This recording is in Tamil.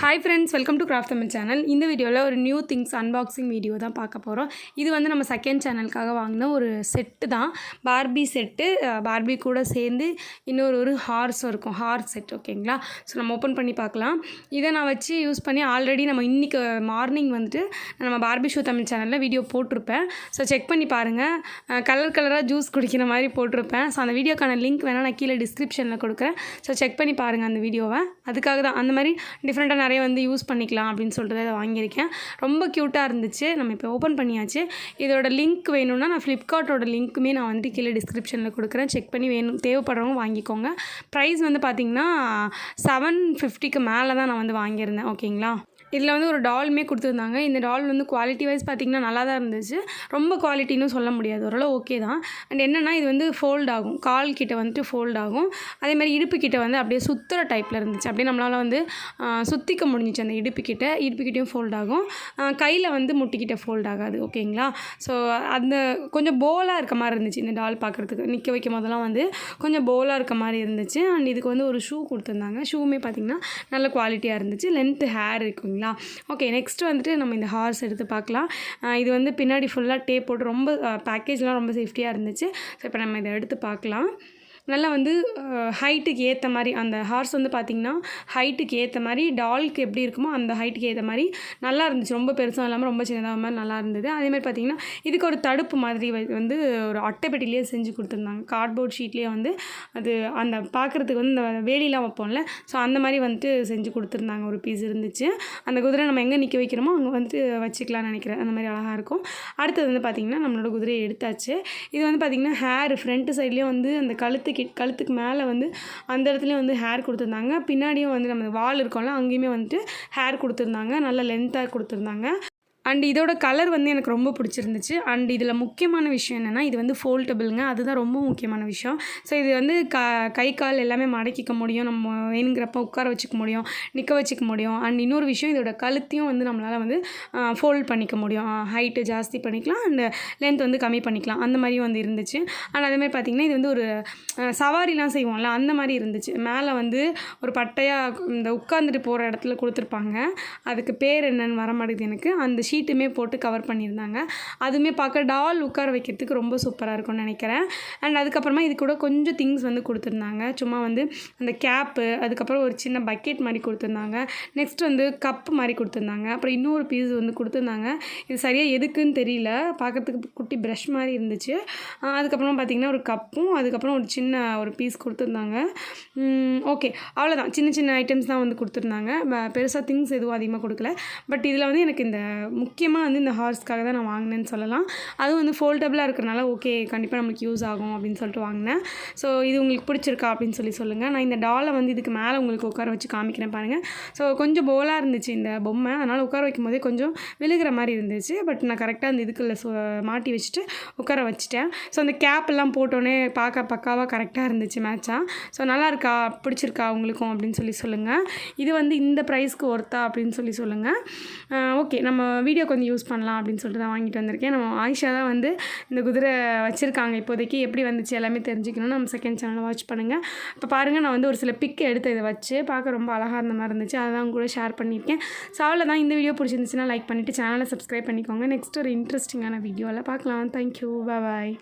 Hi friends, welcome to Craft Tamil channel. இந்த வீடியோவில் ஒரு நியூ திங்ஸ் அன்பாக்சிங் வீடியோ தான் பார்க்க போகிறோம். இது வந்து நம்ம செகண்ட் சேனலுக்காக வாங்கின ஒரு செட்டு தான். பார்பி செட்டு, பார்பி கூட சேர்ந்து இன்னொரு ஹார்ஸ் இருக்கும், ஹார்ஸ் செட். ஓகேங்களா? ஸோ நம்ம ஓப்பன் பண்ணி பார்க்கலாம். இதை நான் வச்சு யூஸ் பண்ணி ஆல்ரெடி நம்ம இன்றைக்கி மார்னிங் வந்துட்டு நம்ம பார்பி ஷோ தமிழ் சேனலில் வீடியோ போட்டிருப்பேன். ஸோ செக் பண்ணி பாருங்கள். கலராக ஜூஸ் குடிக்கிற மாதிரி போட்டிருப்பேன். ஸோ அந்த வீடியோக்கான லிங்க் வேணால் நான் கீழே டிஸ்கிரிப்ஷனில் கொடுக்குறேன். ஸோ செக் பண்ணி பாருங்கள் அந்த வீடியோவை. அதுக்காக தான் அந்த மாதிரி டிஃப்ரெண்ட்டாக நிறைய வந்து யூஸ் பண்ணிக்கலாம் அப்படின்னு சொல்லிட்டு அதை வாங்கியிருக்கேன். ரொம்ப க்யூட்டாக இருந்துச்சு. நம்ம இப்போ ஓப்பன் பண்ணியாச்சு. இதோட லிங்க் வேணும்னா நான் ஃப்ளிப்கார்ட்டோட லிங்க்குமே நான் வந்து கீழே டிஸ்கிரிப்ஷனில் கொடுக்குறேன். செக் பண்ணி தேவைப்படுறவங்க வாங்கிக்கோங்க. ப்ரைஸ் வந்து பார்த்திங்கன்னா 750க்கு மேலே தான் நான் வந்து வாங்கியிருந்தேன். ஓகேங்களா? இதில் வந்து ஒரு டாலுமே கொடுத்துருந்தாங்க. இந்த டால் வந்து குவாலிட்டி வைஸ் பார்த்திங்கன்னா நல்லா தான் இருந்துச்சு. ரொம்ப குவாலிட்டின்னு சொல்ல முடியாது, ஓரளவு ஓகே தான். அண்ட் என்னென்னா இது வந்து ஃபோல்ட் ஆகும், கால் கிட்ட வந்துட்டு ஃபோல்ட் ஆகும். அதேமாதிரி இடுப்பு கிட்ட வந்து அப்படியே சுற்றுற டைப்பில் இருந்துச்சு. அப்படியே நம்மளால் வந்து சுற்றிக்க முடிஞ்சிச்சு. அந்த இடுப்புக்கிட்டையும் ஃபோல்ட் ஆகும், கையில் வந்து முட்டிக்கிட்ட ஃபோல்ட் ஆகாது. ஓகேங்களா? ஸோ அந்த கொஞ்சம் போலாக இருக்க மாதிரி இருந்துச்சு இந்த டால் பார்க்குறதுக்கு. நிற்க வைக்கும் போதெல்லாம் வந்து கொஞ்சம் போலாக இருக்க மாதிரி இருந்துச்சு. அண்ட் இதுக்கு வந்து ஒரு ஷூ கொடுத்துருந்தாங்க. ஷூவுமே பார்த்திங்கன்னா நல்ல குவாலிட்டியாக இருந்துச்சு. லென்த்து ஹேர் இருக்குங்களா? ஓகே, நெக்ஸ்ட் வந்துட்டு நம்ம இந்த ஹார்ஸ் எடுத்து பார்க்கலாம். இது வந்து பின்னாடி ஃபுல்லாக டேப் போட்டு ரொம்ப பேக்கேஜ்லாம் ரொம்ப சேஃப்டியாக இருந்துச்சு. ஸோ இப்போ நம்ம இதை எடுத்து பார்க்கலாம். நல்லா வந்து ஹைட்டுக்கு ஏற்ற மாதிரி அந்த ஹார்ஸ் வந்து பார்த்திங்கன்னா ஹைட்டுக்கு ஏற்ற மாதிரி டால்க்கு எப்படி இருக்குமோ அந்த ஹைட்டுக்கு ஏற்ற மாதிரி நல்லா இருந்துச்சு. ரொம்ப பெருசாக இல்லாமல் ரொம்ப சின்னதாக மாதிரி நல்லா இருந்தது. அதேமாதிரி பார்த்திங்கன்னா இதுக்கு ஒரு தடுப்பு மாதிரி வந்து ஒரு அட்டைப்பெட்டிலேயே செஞ்சு கொடுத்துருந்தாங்க. கார்ட்போர்ட் ஷீட்லேயே வந்து அது அந்த பார்க்குறதுக்கு வந்து இந்த வேலிலாம் வைப்போம்ல, ஸோ அந்த மாதிரி வந்துட்டு செஞ்சு கொடுத்துருந்தாங்க. ஒரு பீஸ் இருந்துச்சு. அந்த குதிரை நம்ம எங்கே நிற்க வைக்கிறோமோ அங்கே வந்துட்டு வச்சுக்கலாம்னு நினைக்கிறேன். அந்த மாதிரி அழகாக இருக்கும். அடுத்தது வந்து பார்த்திங்கன்னா நம்மளோட குதிரையை எடுத்தாச்சு. இது வந்து பார்த்திங்கன்னா ஹேர் ஃப்ரண்ட் சைட்லேயும் வந்து அந்த கழுத்துக்கு மேலே வந்து அந்த இடத்துலையும் வந்து ஹேர் கொடுத்துருந்தாங்க. பின்னாடியும் வந்து நம்ம வால் இருக்கோம்ல அங்கேயுமே வந்துட்டு ஹேர் கொடுத்துருந்தாங்க. நல்லா லென்த்தாக கொடுத்துருந்தாங்க. அண்ட் இதோட கலர் வந்து எனக்கு ரொம்ப பிடிச்சிருந்துச்சு. அண்ட் இதில் முக்கியமான விஷயம் என்னென்னா இது வந்து ஃபோல்டபுளுங்க. அதுதான் ரொம்ப முக்கியமான விஷயம். ஸோ இது வந்து கை கால் எல்லாமே மடக்கிக்க முடியும். நம்ம வேணுங்கிறப்ப உட்கார வச்சுக்க முடியும், நிற்க வச்சுக்க முடியும். அண்ட் இன்னொரு விஷயம், இதோட கழுத்தையும் வந்து நம்மளால் வந்து ஃபோல்ட் பண்ணிக்க முடியும். ஹைட்டு ஜாஸ்தி பண்ணிக்கலாம், அண்ட் லென்த் வந்து கம்மி பண்ணிக்கலாம். அந்த மாதிரியும் வந்து இருந்துச்சு. அண்ட் அதேமாதிரி பார்த்திங்கன்னா இது வந்து ஒரு சவாரிலாம் செய்வோம்ல அந்த மாதிரி இருந்துச்சு. மேலே வந்து ஒரு பட்டையாக இந்த உட்காந்துட்டு போகிற இடத்துல கொடுத்துருப்பாங்க. அதுக்கு பேர் என்னன்னு வர மாட்டேங்குது எனக்கு. அந்த ஷீட்டுமே போட்டு கவர் பண்ணியிருந்தாங்க. அதுவுமே பார்க்க டால் உட்கார வைக்கிறதுக்கு ரொம்ப சூப்பராக இருக்கும்னு நினைக்கிறேன். அண்ட் அதுக்கப்புறமா இது கூட கொஞ்சம் திங்ஸ் வந்து கொடுத்துருந்தாங்க. சும்மா வந்து அந்த கேப்பு, அதுக்கப்புறம் ஒரு சின்ன பக்கெட் மாதிரி கொடுத்துருந்தாங்க. நெக்ஸ்ட் வந்து கப்பு மாதிரி கொடுத்துருந்தாங்க. அப்புறம் இன்னொரு பீஸ் வந்து கொடுத்துருந்தாங்க. இது சரியாக எதுக்குன்னு தெரியல, பார்க்குறதுக்கு குட்டி ப்ரஷ் மாதிரி இருந்துச்சு. அதுக்கப்புறமா பார்த்திங்கன்னா ஒரு கப்பும் அதுக்கப்புறம் ஒரு சின்ன ஒரு பீஸ் கொடுத்துருந்தாங்க. ஓகே, அவ்வளோதான். சின்ன சின்ன ஐட்டம்ஸ் தான் வந்து கொடுத்துருந்தாங்க. பெருசாக திங்ஸ் எதுவும் அதிகமாக கொடுக்கல. பட் இதில் வந்து எனக்கு இந்த முக்கியமாக வந்து இந்த ஹார்ஸ்க்காக தான் நான் வாங்கினேன்னு சொல்லலாம். அதுவும் வந்து ஃபோல்டபுளாக இருக்கிறனால ஓகே கண்டிப்பாக நம்மளுக்கு யூஸ் ஆகும் அப்படின்னு சொல்லிட்டு வாங்கினேன். ஸோ இது உங்களுக்கு பிடிச்சிருக்கா அப்படின்னு சொல்லுங்கள். நான் இந்த டாலை வந்து இதுக்கு மேலே உங்களுக்கு உட்கார வச்சு காமிக்கிறேன் பாருங்கள். ஸோ கொஞ்சம் போலாக இருந்துச்சு இந்த பொம்மை, அதனால் உட்கார வைக்கும் போதே கொஞ்சம் விழுகிற மாதிரி இருந்துச்சு. பட் நான் கரெக்டாக அந்த இதுக்குள்ளே மாட்டி வச்சுட்டு உட்கார வச்சுட்டேன். ஸோ அந்த கேப்பெல்லாம் போட்டோன்னே பார்க்க பக்காவாக கரெக்டாக இருந்துச்சு, மேட்சாக. ஸோ நல்லா இருக்கா, பிடிச்சிருக்கா உங்களுக்கும் அப்படின்னு சொல்லுங்கள். இது வந்து இந்த ப்ரைஸ்க்கு ஒர்த்தா அப்படின்னு சொல்லுங்கள். ஓகே, நம்ம வீடியோக்கு வந்து யூஸ் பண்ணலாம் அப்படின்னு சொல்லிட்டு தான் வாங்கிட்டு வந்திருக்கேன். நம்ம ஆயிஷா தான் வந்து இந்த குதிரை வச்சுருக்காங்க. இப்போதைக்கு எப்படி வந்துச்சு எல்லாமே தெரிஞ்சுக்கணும்னு நம்ம செகண்ட் சேனலை வாட்ச் பண்ணுங்கள். இப்போ பாருங்கள், நான் வந்து ஒரு சில பிக் எடுத்து இதை வச்சு பார்க்க ரொம்ப அழகாக இருந்த மாதிரி இருந்துச்சு. அதான் கூட ஷேர் பண்ணியிருக்கேன். ஸோ அவ்வளோதான். இந்த வீடியோ பிடிச்சிருந்துச்சுன்னா லைக் பண்ணிவிட்டு சேனலை சப்ஸ்கிரைப் பண்ணிக்கோங்க. நெக்ஸ்ட் ஒரு இன்ட்ரெஸ்டிங்கான வீடியோவில் பார்க்கலாம். தேங்க்யூ, பாய்.